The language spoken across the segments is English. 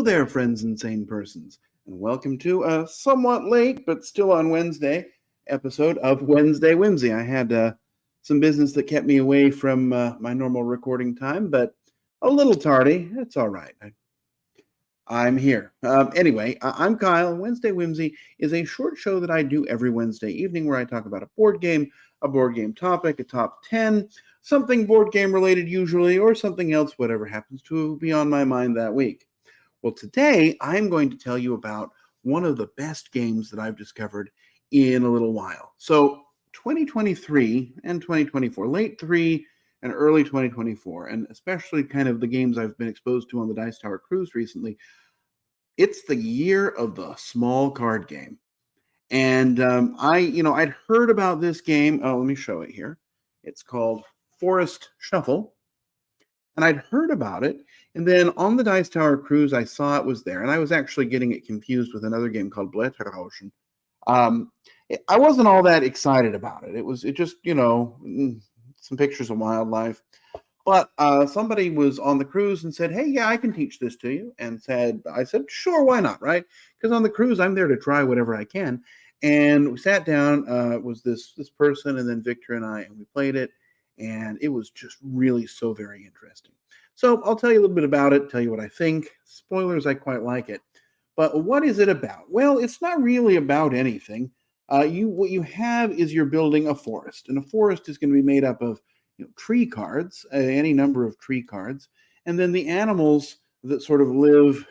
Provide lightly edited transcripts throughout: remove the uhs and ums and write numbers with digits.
there, friends and sane persons, and welcome to a somewhat late, but still on Wednesday, episode of Wednesday Whimsy. I had some business that kept me away from my normal recording time, but a little tardy. It's all right. I'm here. Anyway, I'm Kyle. Wednesday Whimsy is a short show that I do every Wednesday evening where I talk about a board game topic, a top 10, something board game related usually, or something else, whatever happens to be on my mind that week. Well, today I'm going to tell you about one of the best games that I've discovered in a little while. So 2023 and 2024, late 3 and early 2024, and especially kind of the games I've been exposed to on the Dice Tower Cruise recently, it's the year of the small card game. And I'd heard about this game. Oh, let me show it here. It's called Forest Shuffle. And I'd heard about it. And then on the Dice Tower Cruise, I saw it was there. And I was actually getting it confused with another game called Blätterrauschen. I wasn't all that excited about it. It just, some pictures of wildlife. But somebody was on the cruise and said, "Hey, yeah, I can teach this to you." And I said, "Sure, why not?" Right? Because on the cruise, I'm there to try whatever I can. And we sat down. It was this person, and then Victor and I, and we played it. And it was just really so very interesting. So I'll tell you a little bit about it, tell you what I think. Spoilers, I quite like it. But what is it about? Well, it's not really about anything. What you have is you're building a forest, and a forest is going to be made up of tree cards, any number of tree cards, and then the animals that sort of live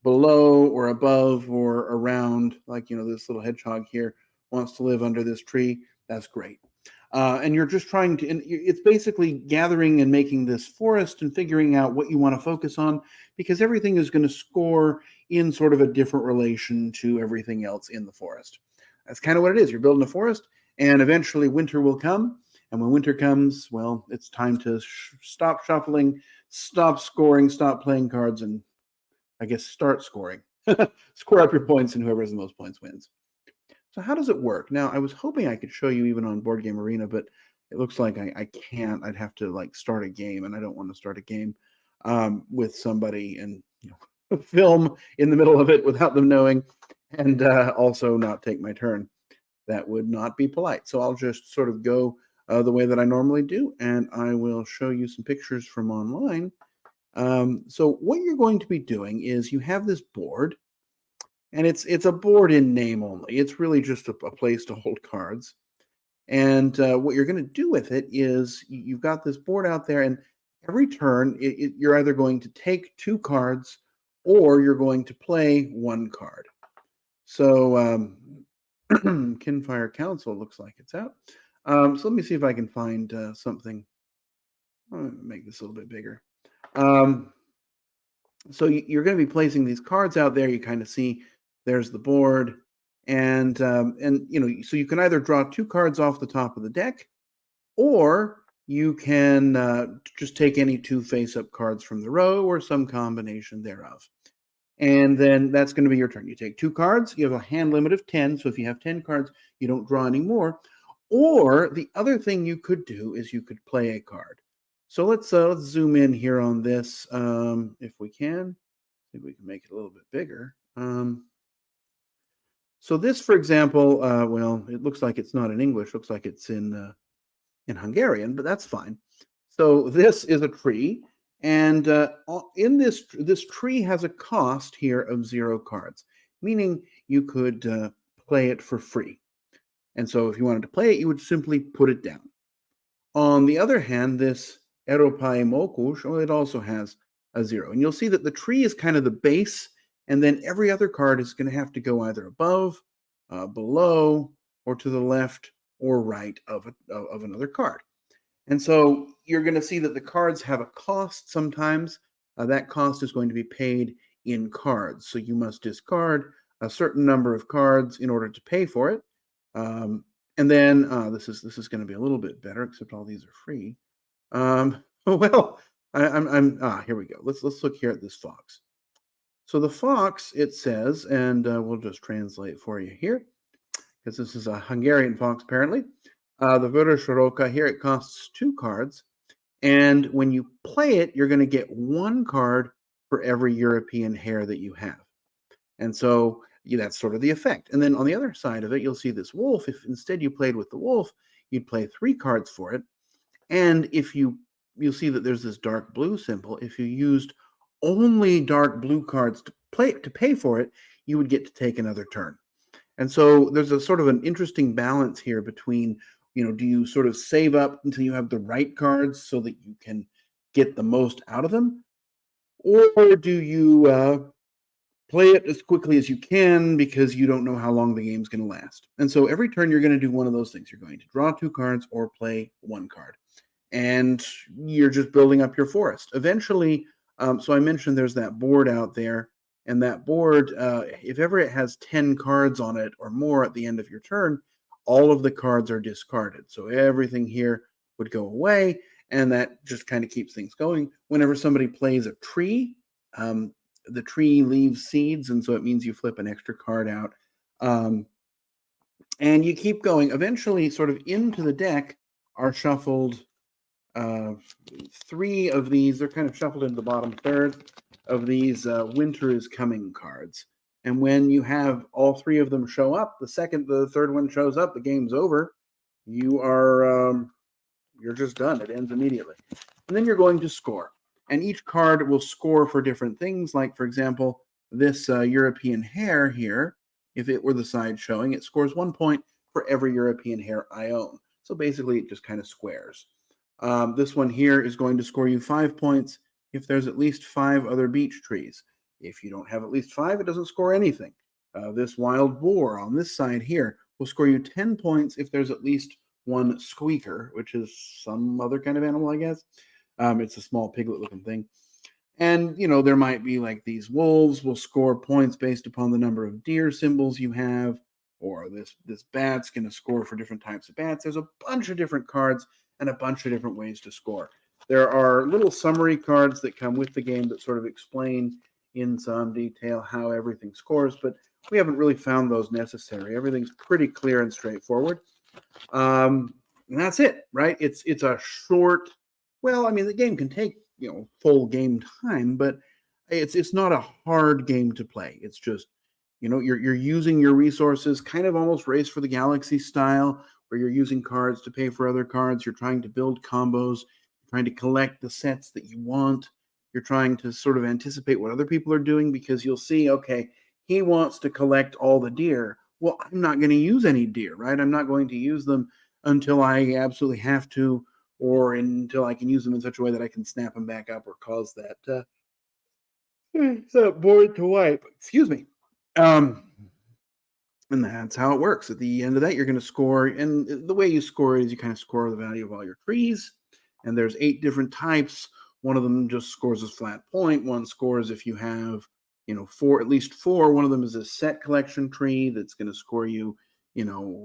below or above or around, like this little hedgehog here wants to live under this tree. That's great. And you're just trying to, and it's basically gathering and making this forest and figuring out what you want to focus on, because everything is going to score in sort of a different relation to everything else in the forest. That's kind of what it is. You're building a forest, and eventually winter will come. And when winter comes, well, it's time to stop shuffling, stop scoring, stop playing cards, and I guess start scoring. Score up your points, and whoever has the most points wins. So how does it work? Now, I was hoping I could show you even on Board Game Arena, but it looks like I can't. I'd have to start a game, and I don't want to start a game with somebody and film in the middle of it without them knowing, and also not take my turn. That would not be polite. So I'll just sort of go the way that I normally do, and I will show you some pictures from online. So what you're going to be doing is you have this board. And it's a board in name only. It's really just a place to hold cards. And what you're going to do with it is you've got this board out there, and every turn you're either going to take 2 cards or you're going to play 1 card. So Kinfire Council looks like it's out. So let me see if I can find something. I'll make this a little bit bigger. So you're going to be placing these cards out there. You kind of see there's the board, and so you can either draw 2 cards off the top of the deck, or you can just take any 2 face-up cards from the row, or some combination thereof. And then that's going to be your turn. You take 2 cards. You have a hand limit of 10. So if you have 10 cards, you don't draw any more. Or the other thing you could do is you could play a card. So let's zoom in here on this if we can. See if we can make it a little bit bigger. So this, for example, well, it looks like it's not in English. Looks like it's in Hungarian, but that's fine. So this is a tree, and in this tree has a cost here of 0 cards, meaning you could play it for free. And so if you wanted to play it, you would simply put it down. On the other hand, this Eropai Mokush, it also has a 0. And you'll see that the tree is kind of the base, and then every other card is going to have to go either above, below, or to the left or right of another card. And so you're going to see that the cards have a cost sometimes. That cost is going to be paid in cards. So you must discard a certain number of cards in order to pay for it. And then this is going to be a little bit better, except all these are free. Well, here we go. Let's look here at this fox. So the fox, it says, and we'll just translate for you here, because this is a Hungarian fox apparently. The Würfel here, it costs 2 cards, and when you play it, you're going to get 1 card for every European hare that you have. And so that's sort of the effect. And then on the other side of it, you'll see this wolf. If instead you played with the wolf, you'd play 3 cards for it. And if you'll see that there's this dark blue symbol. If you used only dark blue cards to pay for it, you would get to take another turn. And so there's a sort of an interesting balance here between, do you sort of save up until you have the right cards so that you can get the most out of them? Or do you play it as quickly as you can because you don't know how long the game's going to last? And so every turn you're going to do one of those things. You're going to draw 2 cards or play 1 card. And you're just building up your forest. Eventually, so I mentioned there's that board out there. And that board, if ever it has 10 cards on it or more at the end of your turn, all of the cards are discarded. So everything here would go away, and that just kind of keeps things going. Whenever somebody plays a tree, the tree leaves seeds, and so it means you flip an extra card out. And you keep going. Eventually, sort of into the deck are shuffled 3 of these. They're kind of shuffled into the bottom third of these winter is coming cards. And when you have all 3 of them show up, the third one shows up, the game's over. You're just done. It ends immediately. And then you're going to score. And each card will score for different things. Like, for example, this European hare here, if it were the side showing, it scores 1 point for every European hare I own. So basically, it just kind of squares. This one here is going to score you 5 points if there's at least 5 other beech trees. If you don't have at least 5, it doesn't score anything. This wild boar on this side here will score you 10 points if there's at least 1 squeaker, which is some other kind of animal, I guess. It's a small piglet-looking thing. And, there might be like these wolves will score points based upon the number of deer symbols you have, or this bat's going to score for different types of bats. There's a bunch of different cards and a bunch of different ways to score. There are little summary cards that come with the game that sort of explain in some detail how everything scores, but we haven't really found those necessary. Everything's pretty clear and straightforward. And that's it, right? It's a short, the game can take, full game time, but it's not a hard game to play. It's just, you're using your resources kind of almost Race for the Galaxy style, where you're using cards to pay for other cards. You're trying to build combos, you're trying to collect the sets that you want. You're trying to sort of anticipate what other people are doing, because you'll see, okay, he wants to collect all the deer. Well, I'm not going to use any deer, right? I'm not going to use them until I absolutely have to, or until I can use them in such a way that I can snap them back up or cause that board to wipe. Excuse me. And that's how it works. At the end of that, you're going to score. And the way you score is you kind of score the value of all your trees. And there's 8 different types. One of them just scores a flat point. One scores if you have, at least 4. One of them is a set collection tree that's going to score you,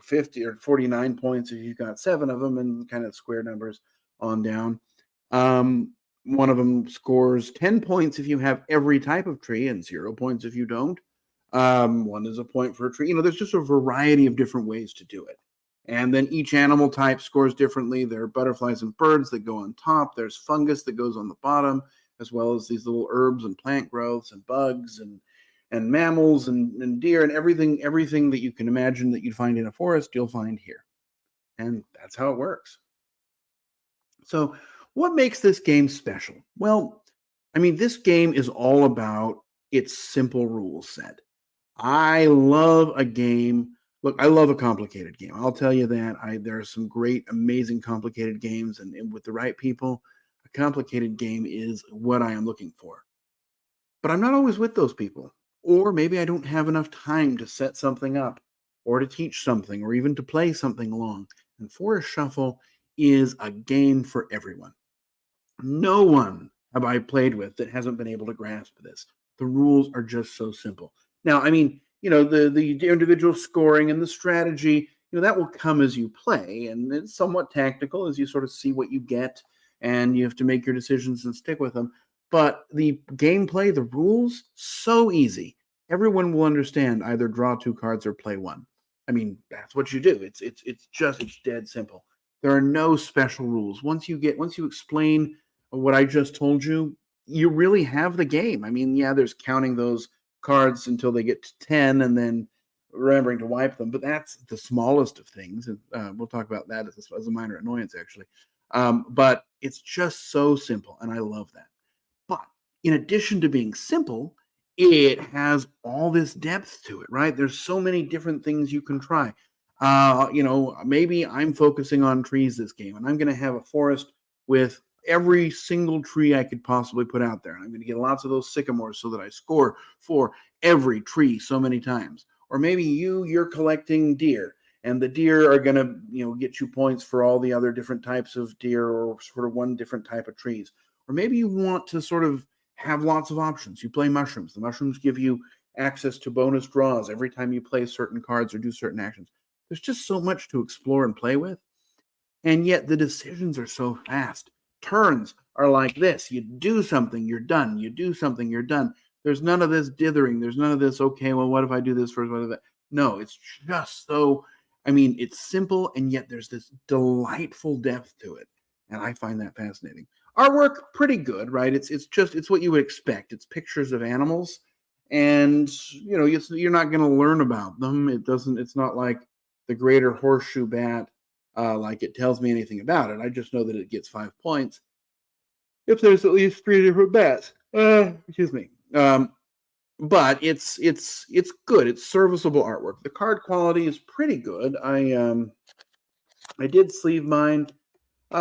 50 or 49 points if you've got 7 of them, and kind of square numbers on down. One of them scores 10 points if you have every type of tree, and 0 points if you don't. One is a point for a tree. There's just a variety of different ways to do it. And then each animal type scores differently. There are butterflies and birds that go on top. There's fungus that goes on the bottom, as well as these little herbs and plant growths and bugs and mammals and deer and everything that you can imagine that you'd find in a forest, you'll find here. And that's how it works. So what makes this game special? Well, this game is all about its simple rule set. I love a game. Look, I love a complicated game. I'll tell you that. There are some great, amazing, complicated games, and with the right people, a complicated game is what I am looking for. But I'm not always with those people. Or maybe I don't have enough time to set something up, or to teach something, or even to play something long. And Forest Shuffle is a game for everyone. No one have I played with that hasn't been able to grasp this. The rules are just so simple. Now, the individual scoring and the strategy, that will come as you play, and it's somewhat tactical as you sort of see what you get, and you have to make your decisions and stick with them. But the gameplay, the rules, so easy. Everyone will understand. Either draw 2 cards or play 1. That's what you do. It's dead simple. There are no special rules. Once you explain what I just told you, you really have the game. I mean, yeah, there's counting those cards until they get to 10 and then remembering to wipe them, but that's the smallest of things. And we'll talk about that as a minor annoyance, actually. But it's just so simple, and I love that. But in addition to being simple, it has all this depth to it, right? There's so many different things you can try. Maybe I'm focusing on trees this game, and I'm going to have a forest with every single tree I could possibly put out there. And I'm going to get lots of those sycamores so that I score for every tree so many times. Or maybe you're collecting deer, and the deer are going to, get you points for all the other different types of deer or sort of one different type of trees. Or maybe you want to sort of have lots of options. You play mushrooms. The mushrooms give you access to bonus draws every time you play certain cards or do certain actions. There's just so much to explore and play with. And yet the decisions are so fast. Turns are like this. You do something, you're done. You do something, you're done. There's none of this dithering. There's none of this, okay, well, what if I do this first? What if that? No, it's just so, it's simple, and yet there's this delightful depth to it. And I find that fascinating. Artwork, pretty good, right? It's what you would expect. It's pictures of animals, and you're not going to learn about them. It's not like the greater horseshoe bat, like it tells me anything about it. I just know that it gets 5 points if there's at least 3 different bats. Excuse me. But it's good. It's serviceable artwork. The card quality is pretty good. I did sleeve mine.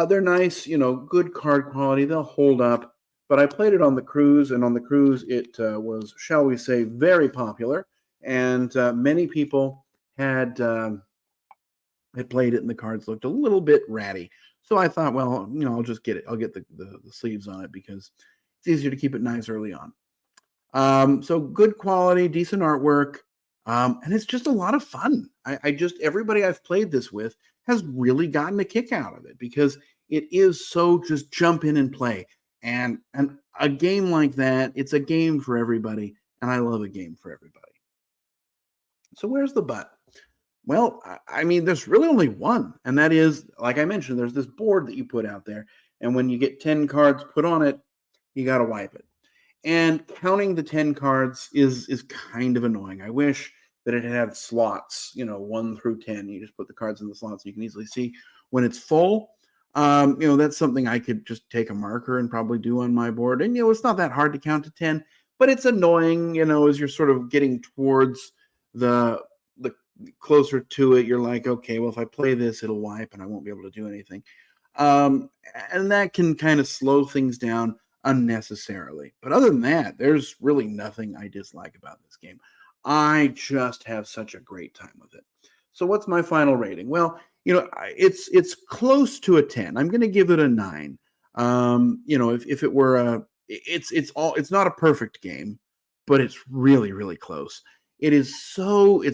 They're nice, good card quality. They'll hold up. But I played it on the cruise, and on the cruise it was, shall we say, very popular, and many people had played it, and the cards looked a little bit ratty. So I thought, well, I'll just get it. I'll get the sleeves on it because it's easier to keep it nice early on. So good quality, decent artwork, and it's just a lot of fun. Everybody I've played this with has really gotten a kick out of it because it is so just jump in and play. And a game like that, it's a game for everybody, and I love a game for everybody. So where's the but? Well, there's really only one, and that is, like I mentioned, there's this board that you put out there, and when you get 10 cards put on it, you got to wipe it. And counting the 10 cards is kind of annoying. I wish that it had slots, 1 through 10. You just put the cards in the slots so you can easily see when it's full. That's something I could just take a marker and probably do on my board. And, it's not that hard to count to 10, but it's annoying, as you're sort of getting towards the closer to it. You're like, okay, well, if I play this, it'll wipe and I won't be able to do anything. And that can kind of slow things down unnecessarily. But other than that, there's really nothing I dislike about this game. I just have such a great time with it. So what's my final rating? Well, it's close to a 10. I'm going to give it a 9. If it were it's not a perfect game, but it's really, really close. It's small.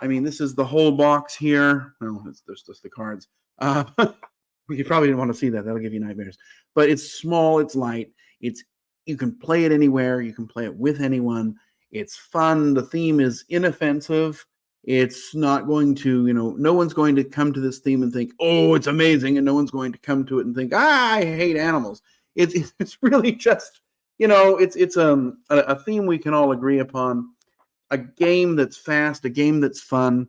This is the whole box here. Well, there's just the cards. You probably didn't want to see that. That'll give you nightmares. But it's small. It's light. You can play it anywhere. You can play it with anyone. It's fun. The theme is inoffensive. It's not going to, no one's going to come to this theme and think, oh, it's amazing. And no one's going to come to it and think, I hate animals. It's really just, it's a theme we can all agree upon. A game that's fast, a game that's fun,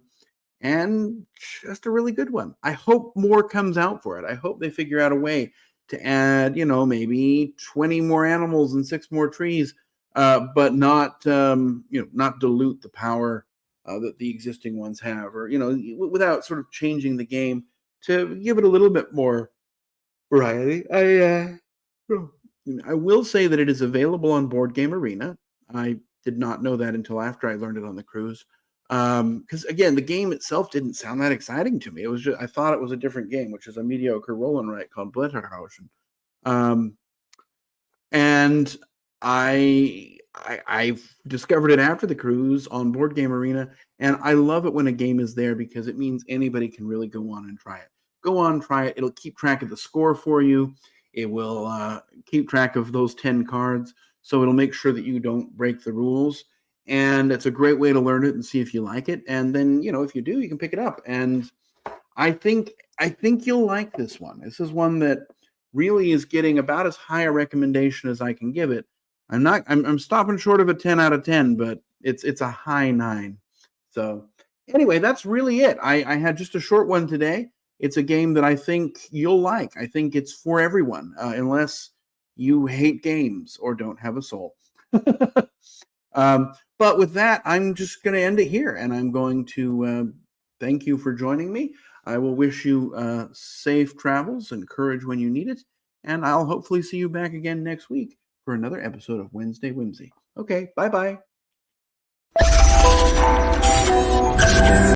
and just a really good one. I hope more comes out for it. I hope they figure out a way to add, maybe 20 more animals and 6 more trees, but not, not dilute the power that the existing ones have, or, without sort of changing the game to give it a little bit more variety. I will say that it is available on Board Game Arena. I did not know that until after I learned it on the cruise. Because again, the game itself didn't sound that exciting to me. It was just, I thought it was a different game, which is a mediocre roll and write called Blätterhausen. And I've discovered it after the cruise on Board Game Arena, and I love it when a game is there because it means anybody can really go on and try it. Go on, try it. It'll keep track of the score for you. It will keep track of those 10 cards, so it'll make sure that you don't break the rules. And it's a great way to learn it and see if you like it. And then, if you do, you can pick it up. And I think you'll like this one. This is one that really is getting about as high a recommendation as I can give it. I'm stopping short of a 10 out of 10, but it's a high 9. So anyway, that's really it. I had just a short one today. It's a game that I think you'll like. I think it's for everyone, unless you hate games or don't have a soul. But with that, I'm just going to end it here, and I'm going to thank you for joining me. I will wish you safe travels and courage when you need it, and I'll hopefully see you back again next week for another episode of Wednesday Whimsy. Okay, bye-bye.